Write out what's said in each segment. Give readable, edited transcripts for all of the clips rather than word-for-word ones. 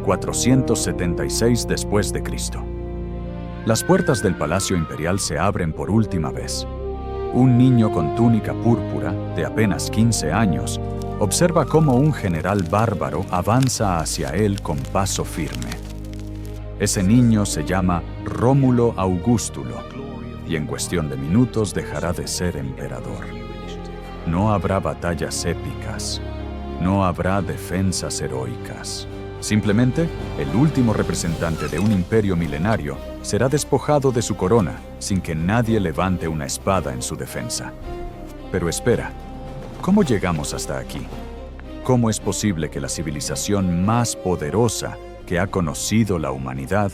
476 después de Cristo. Las puertas del Palacio Imperial se abren por última vez. Un niño con túnica púrpura, de apenas 15 años, observa cómo un general bárbaro avanza hacia él con paso firme. Ese niño se llama Rómulo Augustulo, y en cuestión de minutos dejará de ser emperador. No habrá batallas épicas, no habrá defensas heroicas. Simplemente, el último representante de un imperio milenario será despojado de su corona sin que nadie levante una espada en su defensa. Pero espera, ¿cómo llegamos hasta aquí? ¿Cómo es posible que la civilización más poderosa que ha conocido la humanidad,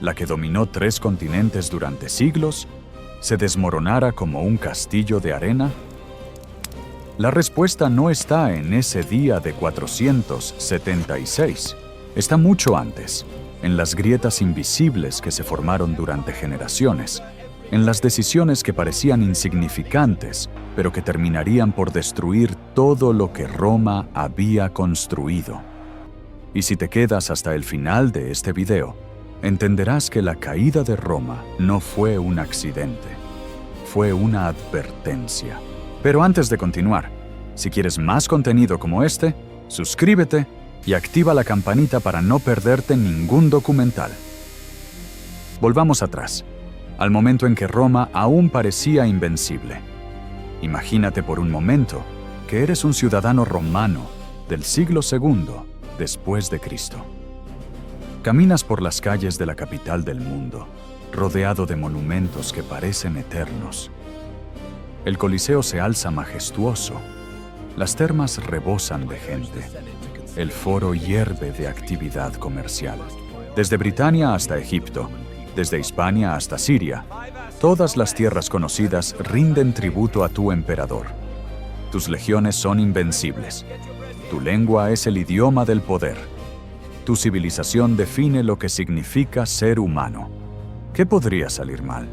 la que dominó 3 continentes durante siglos, se desmoronara como un castillo de arena? La respuesta no está en ese día de 476. Está mucho antes, en las grietas invisibles que se formaron durante generaciones, en las decisiones que parecían insignificantes, pero que terminarían por destruir todo lo que Roma había construido. Y si te quedas hasta el final de este video, entenderás que la caída de Roma no fue un accidente, fue una advertencia. Pero antes de continuar, si quieres más contenido como este, suscríbete y activa la campanita para no perderte ningún documental. Volvamos atrás, al momento en que Roma aún parecía invencible. Imagínate por un momento que eres un ciudadano romano del siglo II después de Cristo. Caminas por las calles de la capital del mundo, rodeado de monumentos que parecen eternos. El Coliseo se alza majestuoso, las termas rebosan de gente, el foro hierve de actividad comercial. Desde Britania hasta Egipto, desde Hispania hasta Siria, todas las tierras conocidas rinden tributo a tu emperador. Tus legiones son invencibles. Tu lengua es el idioma del poder. Tu civilización define lo que significa ser humano. ¿Qué podría salir mal?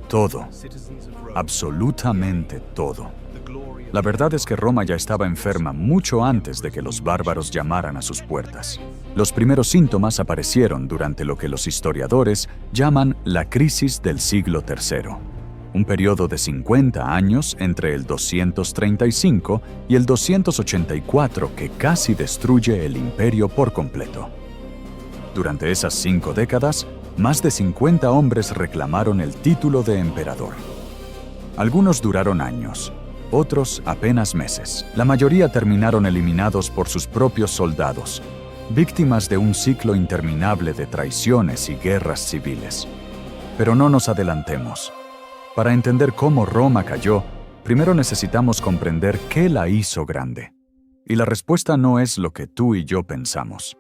Todo. Absolutamente todo. La verdad es que Roma ya estaba enferma mucho antes de que los bárbaros llamaran a sus puertas. Los primeros síntomas aparecieron durante lo que los historiadores llaman la crisis del siglo III, un periodo de 50 años entre el 235 y el 284 que casi destruye el imperio por completo. Durante esas 5 décadas, más de 50 hombres reclamaron el título de emperador. Algunos duraron años, otros apenas meses. La mayoría terminaron eliminados por sus propios soldados, víctimas de un ciclo interminable de traiciones y guerras civiles. Pero no nos adelantemos. Para entender cómo Roma cayó, primero necesitamos comprender qué la hizo grande. Y la respuesta no es lo que tú y yo pensamos.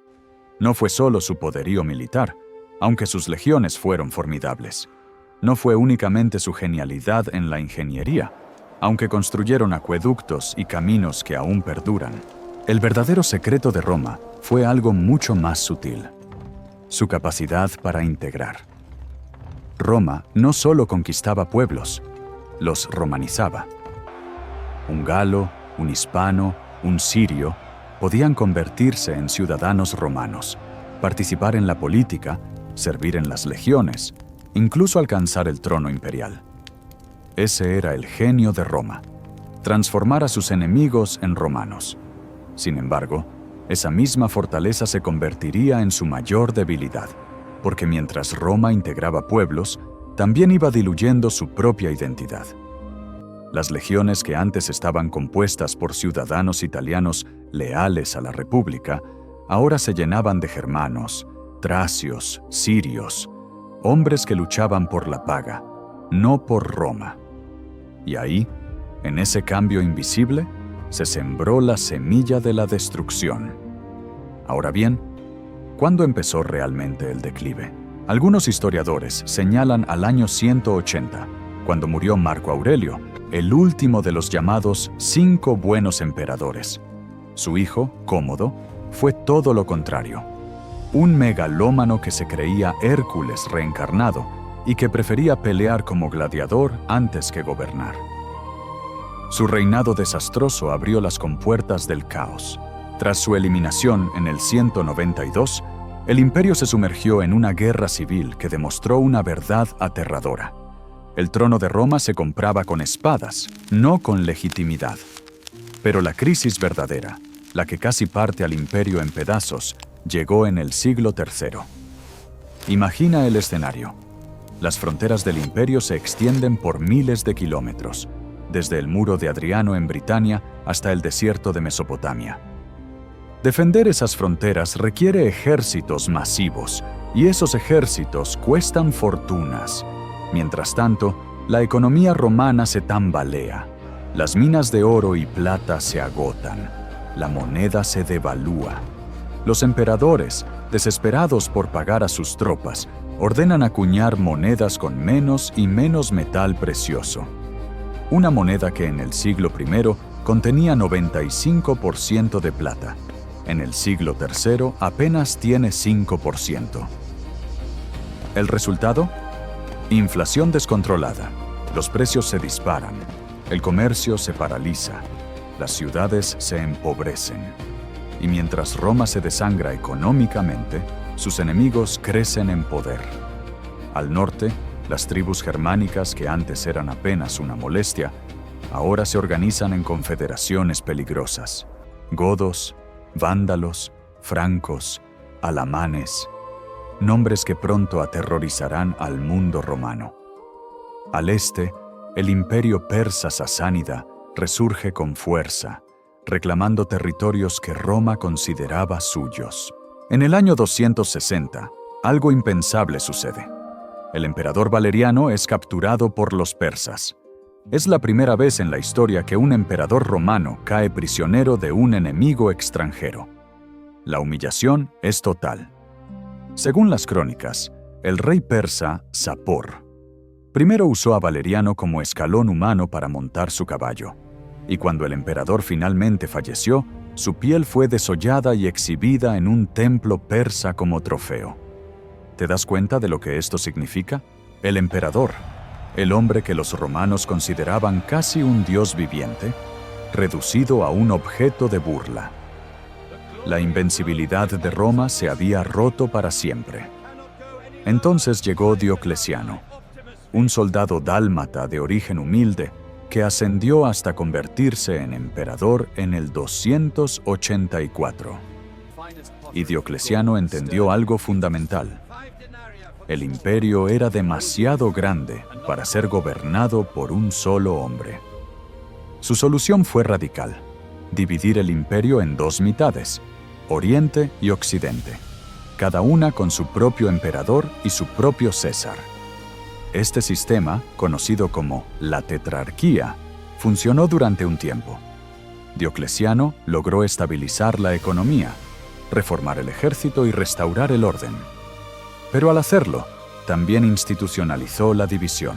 No fue solo su poderío militar, aunque sus legiones fueron formidables. No fue únicamente su genialidad en la ingeniería, aunque construyeron acueductos y caminos que aún perduran. El verdadero secreto de Roma fue algo mucho más sutil: su capacidad para integrar. Roma no solo conquistaba pueblos, los romanizaba. Un galo, un hispano, un sirio podían convertirse en ciudadanos romanos, participar en la política, servir en las legiones, incluso alcanzar el trono imperial. Ese era el genio de Roma, transformar a sus enemigos en romanos. Sin embargo, esa misma fortaleza se convertiría en su mayor debilidad, porque mientras Roma integraba pueblos, también iba diluyendo su propia identidad. Las legiones que antes estaban compuestas por ciudadanos italianos leales a la República, ahora se llenaban de germanos, tracios, sirios, hombres que luchaban por la paga, no por Roma. Y ahí, en ese cambio invisible, se sembró la semilla de la destrucción. Ahora bien, ¿cuándo empezó realmente el declive? Algunos historiadores señalan al año 180, cuando murió Marco Aurelio, el último de los llamados 5 buenos emperadores. Su hijo, Cómodo, fue todo lo contrario. Un megalómano que se creía Hércules reencarnado y que prefería pelear como gladiador antes que gobernar. Su reinado desastroso abrió las compuertas del caos. Tras su eliminación en el 192, El imperio se sumergió en una guerra civil que demostró una verdad aterradora. El trono de Roma se compraba con espadas, no con legitimidad. Pero la crisis verdadera, la que casi parte al imperio en pedazos, llegó en el siglo III. Imagina el escenario. Las fronteras del imperio se extienden por miles de kilómetros, desde el muro de Adriano en Britania hasta el desierto de Mesopotamia. Defender esas fronteras requiere ejércitos masivos, y esos ejércitos cuestan fortunas. Mientras tanto, la economía romana se tambalea. Las minas de oro y plata se agotan. La moneda se devalúa. Los emperadores, desesperados por pagar a sus tropas, ordenan acuñar monedas con menos y menos metal precioso. Una moneda que en el siglo I contenía 95% de plata. En el siglo III apenas tiene 5%. ¿El resultado? Inflación descontrolada. Los precios se disparan. El comercio se paraliza. Las ciudades se empobrecen. Y mientras Roma se desangra económicamente, sus enemigos crecen en poder. Al norte, las tribus germánicas, que antes eran apenas una molestia, ahora se organizan en confederaciones peligrosas. Godos, vándalos, francos, alamanes, nombres que pronto aterrorizarán al mundo romano. Al este, el imperio persa sasánida resurge con fuerza, reclamando territorios que Roma consideraba suyos. En el año 260, algo impensable sucede. El emperador Valeriano es capturado por los persas. Es la primera vez en la historia que un emperador romano cae prisionero de un enemigo extranjero. La humillación es total. Según las crónicas, el rey persa Sapor primero usó a Valeriano como escalón humano para montar su caballo, y cuando el emperador finalmente falleció, su piel fue desollada y exhibida en un templo persa como trofeo. ¿Te das cuenta de lo que esto significa? El emperador, el hombre que los romanos consideraban casi un dios viviente, reducido a un objeto de burla. La invencibilidad de Roma se había roto para siempre. Entonces llegó Diocleciano, un soldado dálmata de origen humilde que ascendió hasta convertirse en emperador en el 284. Y Diocleciano entendió algo fundamental. El imperio era demasiado grande para ser gobernado por un solo hombre. Su solución fue radical: dividir el imperio en dos mitades, Oriente y Occidente, cada una con su propio emperador y su propio César. Este sistema, conocido como la tetrarquía, funcionó durante un tiempo. Diocleciano logró estabilizar la economía, reformar el ejército y restaurar el orden. Pero al hacerlo, también institucionalizó la división.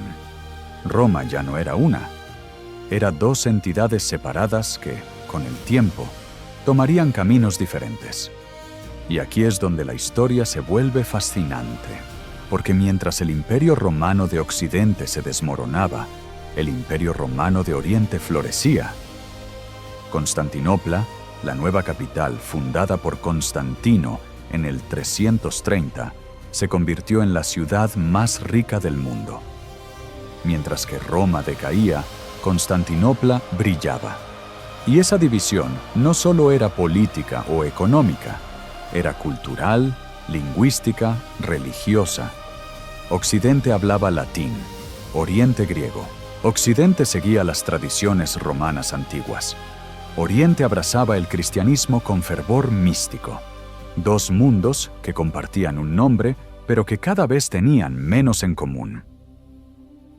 Roma ya no era una. Era dos entidades separadas que, con el tiempo, tomarían caminos diferentes. Y aquí es donde la historia se vuelve fascinante, porque mientras el Imperio Romano de Occidente se desmoronaba, el Imperio Romano de Oriente florecía. Constantinopla, la nueva capital fundada por Constantino en el 330, se convirtió en la ciudad más rica del mundo. Mientras que Roma decaía, Constantinopla brillaba. Y esa división no solo era política o económica, era cultural, lingüística, religiosa. Occidente hablaba latín, Oriente griego. Occidente seguía las tradiciones romanas antiguas. Oriente abrazaba el cristianismo con fervor místico. Dos mundos que compartían un nombre, pero que cada vez tenían menos en común.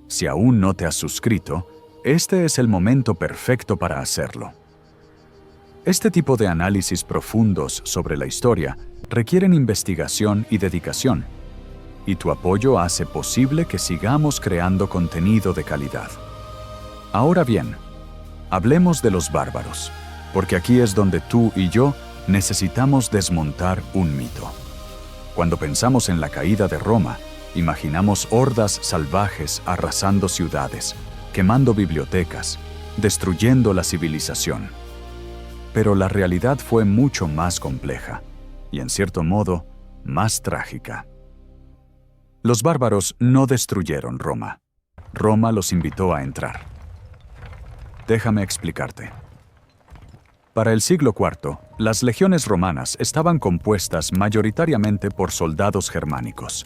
Si aún no te has suscrito, este es el momento perfecto para hacerlo. Este tipo de análisis profundos sobre la historia requieren investigación y dedicación, y tu apoyo hace posible que sigamos creando contenido de calidad. Ahora bien, hablemos de los bárbaros, porque aquí es donde tú y yo necesitamos desmontar un mito. Cuando pensamos en la caída de Roma, imaginamos hordas salvajes arrasando ciudades, quemando bibliotecas, destruyendo la civilización. Pero la realidad fue mucho más compleja, y en cierto modo, más trágica. Los bárbaros no destruyeron Roma. Roma los invitó a entrar. Déjame explicarte. Para el siglo IV, las legiones romanas estaban compuestas mayoritariamente por soldados germánicos.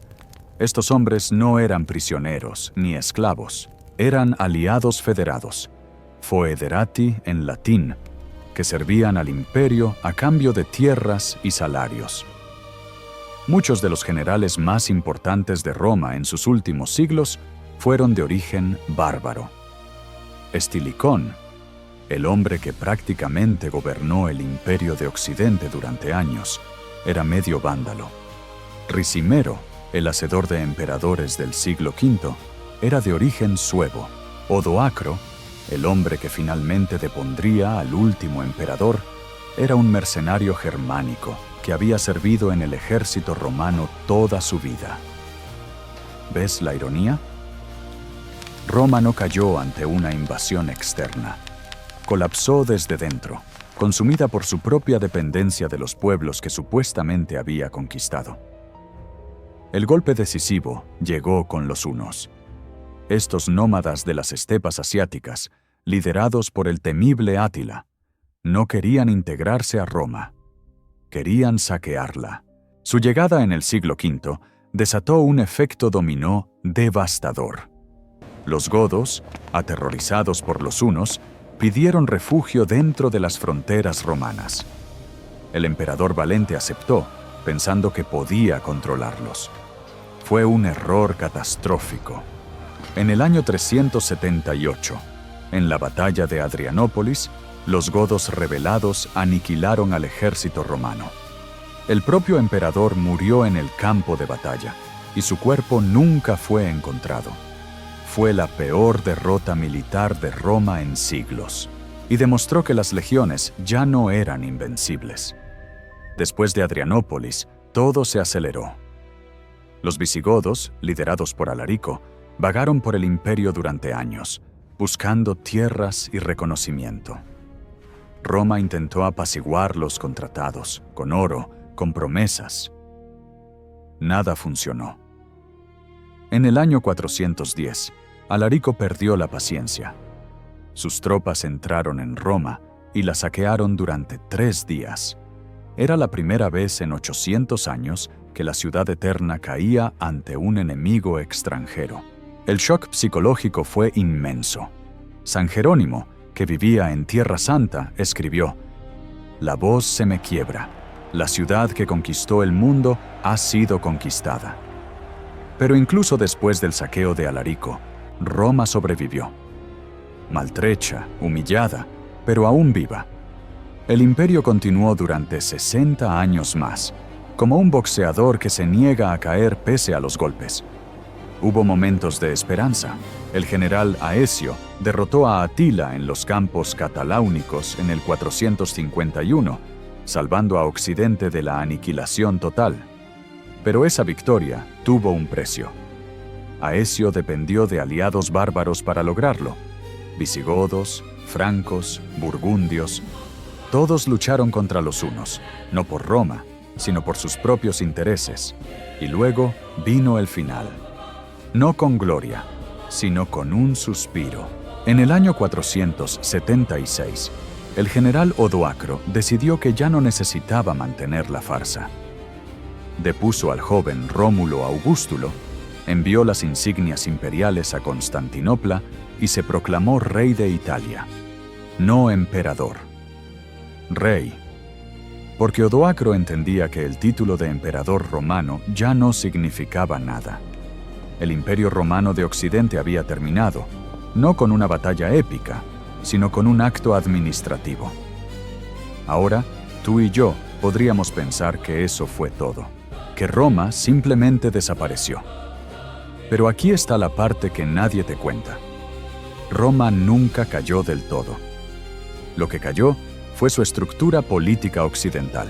Estos hombres no eran prisioneros ni esclavos, eran aliados federados, foederati en latín, que servían al imperio a cambio de tierras y salarios. Muchos de los generales más importantes de Roma en sus últimos siglos fueron de origen bárbaro. Estilicón, el hombre que prácticamente gobernó el imperio de Occidente durante años, era medio vándalo. Ricimero, el hacedor de emperadores del siglo V, era de origen suevo. Odoacro, el hombre que finalmente depondría al último emperador, era un mercenario germánico que había servido en el ejército romano toda su vida. ¿Ves la ironía? Roma no cayó ante una invasión externa. Colapsó desde dentro, consumida por su propia dependencia de los pueblos que supuestamente había conquistado. El golpe decisivo llegó con los hunos. Estos nómadas de las estepas asiáticas, liderados por el temible Átila, no querían integrarse a Roma. Querían saquearla. Su llegada en el siglo V desató un efecto dominó devastador. Los godos, aterrorizados por los hunos, pidieron refugio dentro de las fronteras romanas. El emperador Valente aceptó, pensando que podía controlarlos. Fue un error catastrófico. En el año 378, en la batalla de Adrianópolis, los godos rebelados aniquilaron al ejército romano. El propio emperador murió en el campo de batalla y su cuerpo nunca fue encontrado. Fue la peor derrota militar de Roma en siglos y demostró que las legiones ya no eran invencibles. Después de Adrianópolis, todo se aceleró. Los visigodos, liderados por Alarico, vagaron por el imperio durante años, buscando tierras y reconocimiento. Roma intentó apaciguarlos con tratados, con oro, con promesas. Nada funcionó. En el año 410, Alarico perdió la paciencia. Sus tropas entraron en Roma y la saquearon durante 3 días. Era la primera vez en 800 años que la ciudad eterna caía ante un enemigo extranjero. El shock psicológico fue inmenso. San Jerónimo, que vivía en Tierra Santa, escribió: «La voz se me quiebra. La ciudad que conquistó el mundo ha sido conquistada». Pero incluso después del saqueo de Alarico, Roma sobrevivió. Maltrecha, humillada, pero aún viva. El imperio continuó durante 60 años más, como un boxeador que se niega a caer pese a los golpes. Hubo momentos de esperanza. El general Aecio derrotó a Atila en los campos cataláunicos en el 451, salvando a Occidente de la aniquilación total. Pero esa victoria tuvo un precio. Aecio dependió de aliados bárbaros para lograrlo. Visigodos, francos, burgundios, todos lucharon contra los hunos, no por Roma, sino por sus propios intereses. Y luego vino el final. No con gloria, sino con un suspiro. En el año 476, el general Odoacro decidió que ya no necesitaba mantener la farsa. Depuso al joven Rómulo Augustulo, envió las insignias imperiales a Constantinopla y se proclamó rey de Italia. No emperador. Rey. Porque Odoacro entendía que el título de emperador romano ya no significaba nada. El imperio romano de Occidente había terminado, no con una batalla épica, sino con un acto administrativo. Ahora, tú y yo podríamos pensar que eso fue todo, que Roma simplemente desapareció. Pero aquí está la parte que nadie te cuenta. Roma nunca cayó del todo. Lo que cayó fue su estructura política occidental.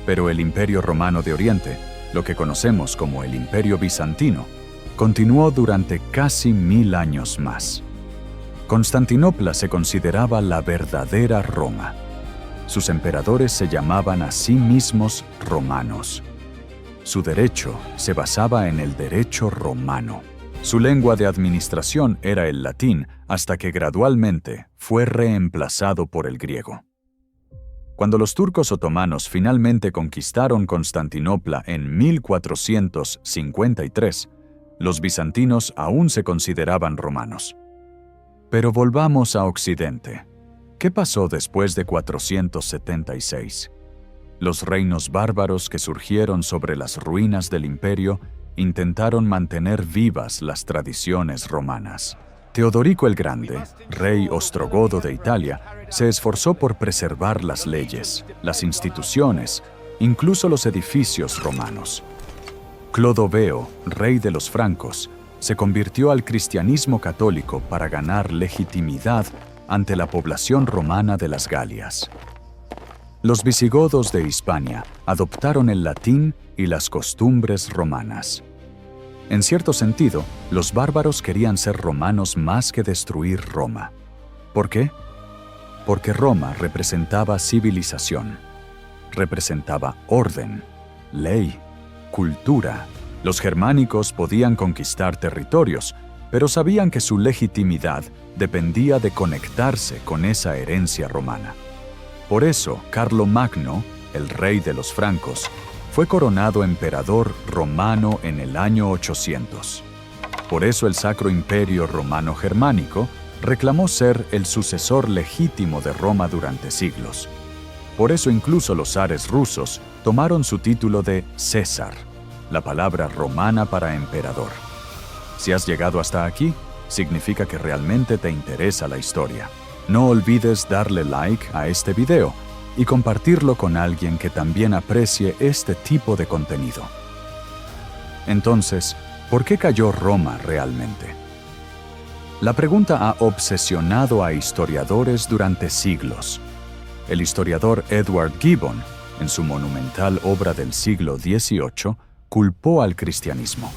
Pero el Imperio Romano de Oriente, lo que conocemos como el Imperio Bizantino, continuó durante casi 1000 años más. Constantinopla se consideraba la verdadera Roma. Sus emperadores se llamaban a sí mismos romanos. Su derecho se basaba en el derecho romano. Su lengua de administración era el latín, hasta que gradualmente fue reemplazado por el griego. Cuando los turcos otomanos finalmente conquistaron Constantinopla en 1453, los bizantinos aún se consideraban romanos. Pero volvamos a Occidente. ¿Qué pasó después de 476? Los reinos bárbaros que surgieron sobre las ruinas del imperio intentaron mantener vivas las tradiciones romanas. Teodorico el Grande, rey ostrogodo de Italia, se esforzó por preservar las leyes, las instituciones, incluso los edificios romanos. Clodoveo, rey de los francos, se convirtió al cristianismo católico para ganar legitimidad ante la población romana de las Galias. Los visigodos de Hispania adoptaron el latín y las costumbres romanas. En cierto sentido, los bárbaros querían ser romanos más que destruir Roma. ¿Por qué? Porque Roma representaba civilización, representaba orden, ley, cultura. Los germánicos podían conquistar territorios, pero sabían que su legitimidad dependía de conectarse con esa herencia romana. Por eso, Carlomagno, el rey de los francos, fue coronado emperador romano en el año 800. Por eso el Sacro Imperio Romano Germánico reclamó ser el sucesor legítimo de Roma durante siglos. Por eso incluso los zares rusos tomaron su título de César, la palabra romana para emperador. Si has llegado hasta aquí, significa que realmente te interesa la historia. No olvides darle like a este video y compartirlo con alguien que también aprecie este tipo de contenido. Entonces, ¿por qué cayó Roma realmente? La pregunta ha obsesionado a historiadores durante siglos. El historiador Edward Gibbon, en su monumental obra del siglo XVIII, culpó al cristianismo.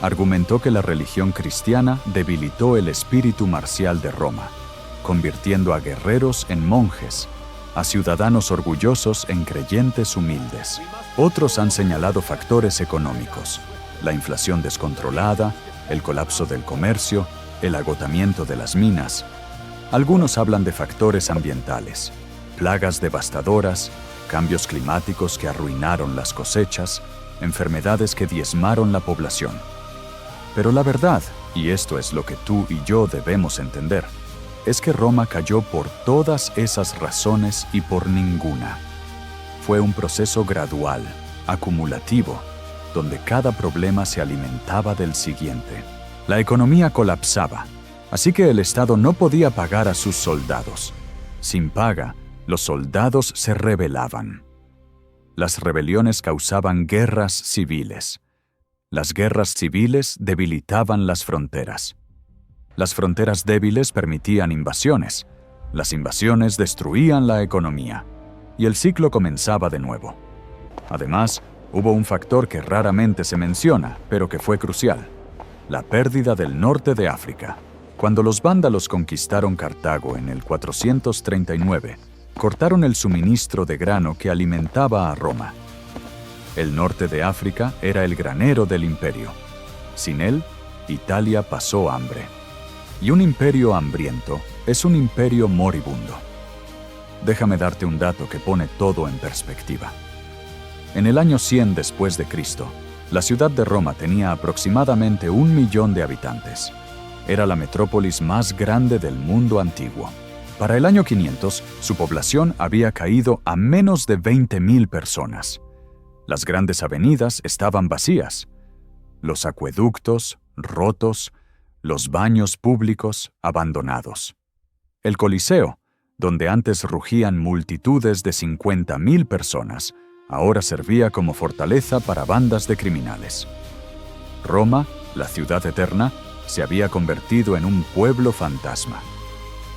Argumentó que la religión cristiana debilitó el espíritu marcial de Roma, convirtiendo a guerreros en monjes, a ciudadanos orgullosos en creyentes humildes. Otros han señalado factores económicos, la inflación descontrolada, el colapso del comercio, el agotamiento de las minas. Algunos hablan de factores ambientales, plagas devastadoras, cambios climáticos que arruinaron las cosechas, enfermedades que diezmaron la población. Pero la verdad, y esto es lo que tú y yo debemos entender, es que Roma cayó por todas esas razones y por ninguna. Fue un proceso gradual, acumulativo, donde cada problema se alimentaba del siguiente. La economía colapsaba, así que el Estado no podía pagar a sus soldados. Sin paga, los soldados se rebelaban. Las rebeliones causaban guerras civiles. Las guerras civiles debilitaban las fronteras. Las fronteras débiles permitían invasiones. Las invasiones destruían la economía. Y el ciclo comenzaba de nuevo. Además, hubo un factor que raramente se menciona, pero que fue crucial: la pérdida del norte de África. Cuando los vándalos conquistaron Cartago en el 439, cortaron el suministro de grano que alimentaba a Roma. El norte de África era el granero del imperio. Sin él, Italia pasó hambre. Y un imperio hambriento es un imperio moribundo. Déjame darte un dato que pone todo en perspectiva. En el año 100 después de Cristo, la ciudad de Roma tenía aproximadamente 1 millón de habitantes. Era la metrópolis más grande del mundo antiguo. Para el año 500, su población había caído a menos de 20.000 personas. Las grandes avenidas estaban vacías. Los acueductos, rotos, los baños públicos, abandonados. El Coliseo, donde antes rugían multitudes de 50.000 personas, ahora servía como fortaleza para bandas de criminales. Roma, la ciudad eterna, se había convertido en un pueblo fantasma.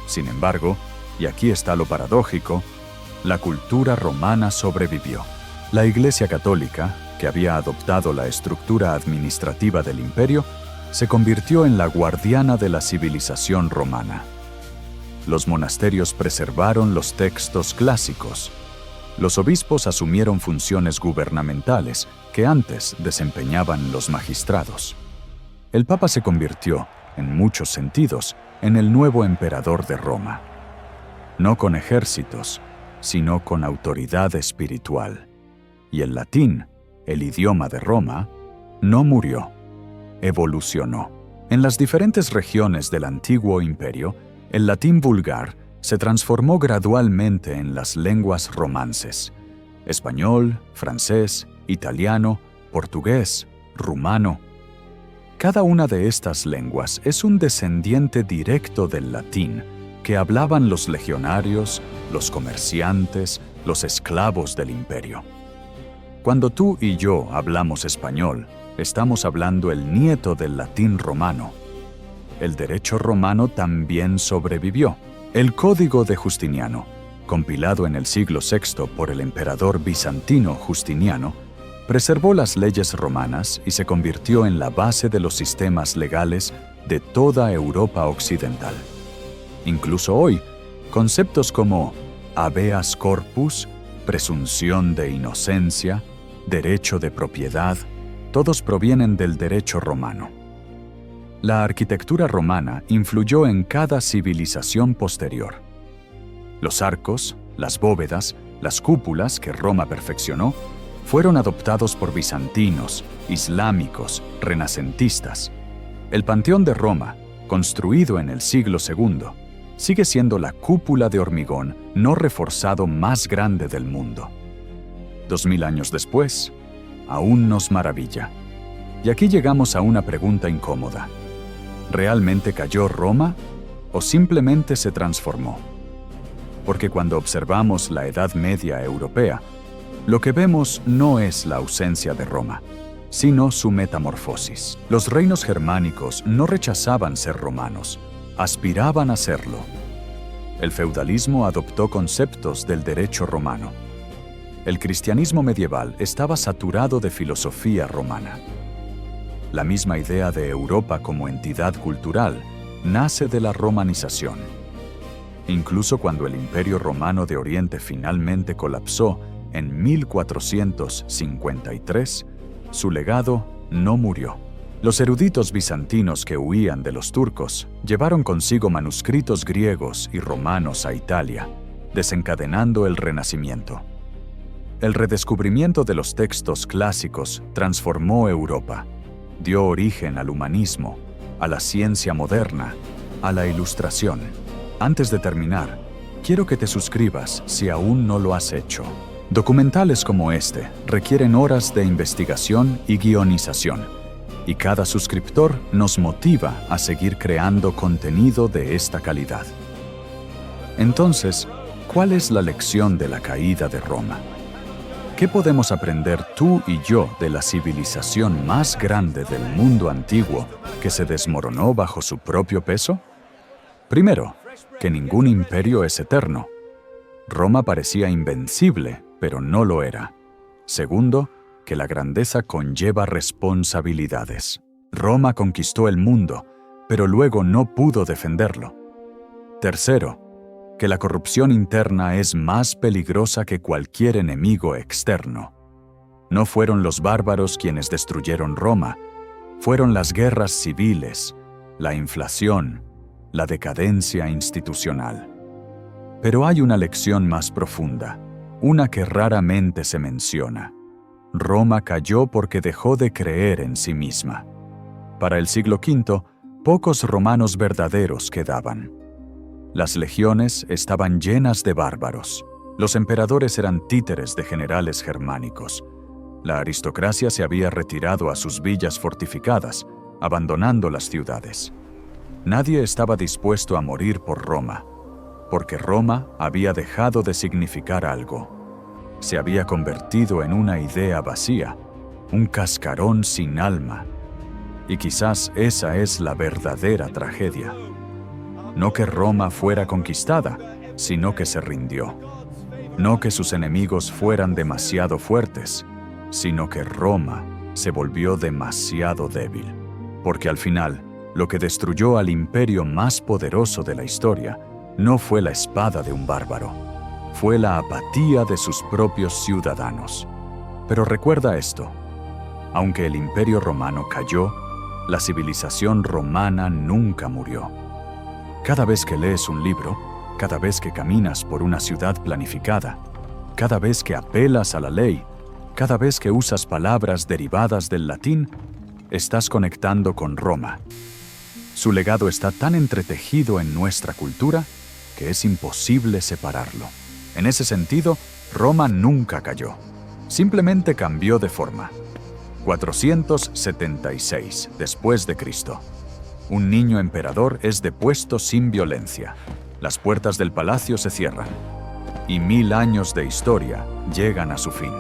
Sin embargo, y aquí está lo paradójico, la cultura romana sobrevivió. La Iglesia Católica, que había adoptado la estructura administrativa del imperio, se convirtió en la guardiana de la civilización romana. Los monasterios preservaron los textos clásicos. Los obispos asumieron funciones gubernamentales que antes desempeñaban los magistrados. El Papa se convirtió, en muchos sentidos, en el nuevo emperador de Roma. No con ejércitos, sino con autoridad espiritual. Y el latín, el idioma de Roma, no murió, evolucionó. En las diferentes regiones del antiguo imperio, el latín vulgar se transformó gradualmente en las lenguas romances: español, francés, italiano, portugués, rumano. Cada una de estas lenguas es un descendiente directo del latín que hablaban los legionarios, los comerciantes, los esclavos del imperio. Cuando tú y yo hablamos español, estamos hablando el nieto del latín romano. El derecho romano también sobrevivió. El Código de Justiniano, compilado en el siglo VI por el emperador bizantino Justiniano, preservó las leyes romanas y se convirtió en la base de los sistemas legales de toda Europa occidental. Incluso hoy, conceptos como habeas corpus, presunción de inocencia, derecho de propiedad, todos provienen del derecho romano. La arquitectura romana influyó en cada civilización posterior. Los arcos, las bóvedas, las cúpulas que Roma perfeccionó, fueron adoptados por bizantinos, islámicos, renacentistas. El Panteón de Roma, construido en el siglo II, sigue siendo la cúpula de hormigón no reforzado más grande del mundo. 2000 años después, aún nos maravilla. Y aquí llegamos a una pregunta incómoda. ¿Realmente cayó Roma o simplemente se transformó? Porque cuando observamos la Edad Media europea, lo que vemos no es la ausencia de Roma, sino su metamorfosis. Los reinos germánicos no rechazaban ser romanos, aspiraban a serlo. El feudalismo adoptó conceptos del derecho romano. El cristianismo medieval estaba saturado de filosofía romana. La misma idea de Europa como entidad cultural nace de la romanización. Incluso cuando el Imperio Romano de Oriente finalmente colapsó en 1453, su legado no murió. Los eruditos bizantinos que huían de los turcos llevaron consigo manuscritos griegos y romanos a Italia, desencadenando el Renacimiento. El redescubrimiento de los textos clásicos transformó Europa, dio origen al humanismo, a la ciencia moderna, a la Ilustración. Antes de terminar, quiero que te suscribas si aún no lo has hecho. Documentales como este requieren horas de investigación y guionización, y cada suscriptor nos motiva a seguir creando contenido de esta calidad. Entonces, ¿cuál es la lección de la caída de Roma? ¿Qué podemos aprender tú y yo de la civilización más grande del mundo antiguo que se desmoronó bajo su propio peso? Primero, que ningún imperio es eterno. Roma parecía invencible, pero no lo era. Segundo, que la grandeza conlleva responsabilidades. Roma conquistó el mundo, pero luego no pudo defenderlo. Tercero, que la corrupción interna es más peligrosa que cualquier enemigo externo. No fueron los bárbaros quienes destruyeron Roma, fueron las guerras civiles, la inflación, la decadencia institucional. Pero hay una lección más profunda, una que raramente se menciona. Roma cayó porque dejó de creer en sí misma. Para el siglo V, pocos romanos verdaderos quedaban. Las legiones estaban llenas de bárbaros. Los emperadores eran títeres de generales germánicos. La aristocracia se había retirado a sus villas fortificadas, abandonando las ciudades. Nadie estaba dispuesto a morir por Roma, porque Roma había dejado de significar algo. Se había convertido en una idea vacía, un cascarón sin alma. Y quizás esa es la verdadera tragedia. No que Roma fuera conquistada, sino que se rindió. No que sus enemigos fueran demasiado fuertes, sino que Roma se volvió demasiado débil. Porque al final, lo que destruyó al imperio más poderoso de la historia no fue la espada de un bárbaro, fue la apatía de sus propios ciudadanos. Pero recuerda esto: aunque el Imperio Romano cayó, la civilización romana nunca murió. Cada vez que lees un libro, cada vez que caminas por una ciudad planificada, cada vez que apelas a la ley, cada vez que usas palabras derivadas del latín, estás conectando con Roma. Su legado está tan entretejido en nuestra cultura que es imposible separarlo. En ese sentido, Roma nunca cayó. Simplemente cambió de forma. 476 después de Cristo. Un niño emperador es depuesto sin violencia. Las puertas del palacio se cierran. Y 1000 años de historia llegan a su fin.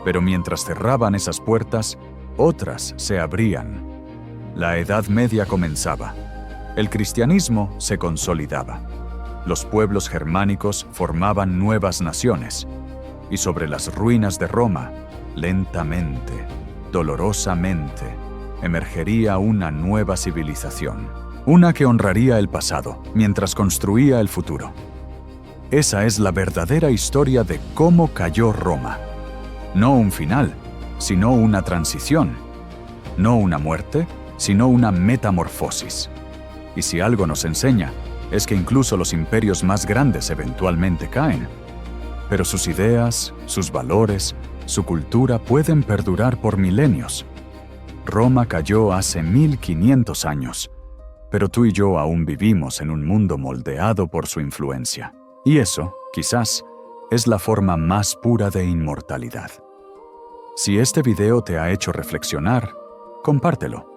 Pero mientras cerraban esas puertas, otras se abrían. La Edad Media comenzaba. El cristianismo se consolidaba. Los pueblos germánicos formaban nuevas naciones. Y sobre las ruinas de Roma, lentamente, dolorosamente, emergería una nueva civilización. Una que honraría el pasado mientras construía el futuro. Esa es la verdadera historia de cómo cayó Roma. No un final, sino una transición. No una muerte, sino una metamorfosis. Y si algo nos enseña, es que incluso los imperios más grandes eventualmente caen. Pero sus ideas, sus valores, su cultura pueden perdurar por milenios. Roma cayó hace 1500 años, pero tú y yo aún vivimos en un mundo moldeado por su influencia. Y eso, quizás, es la forma más pura de inmortalidad. Si este video te ha hecho reflexionar, compártelo.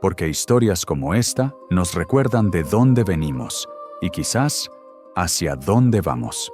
Porque historias como esta nos recuerdan de dónde venimos y quizás hacia dónde vamos.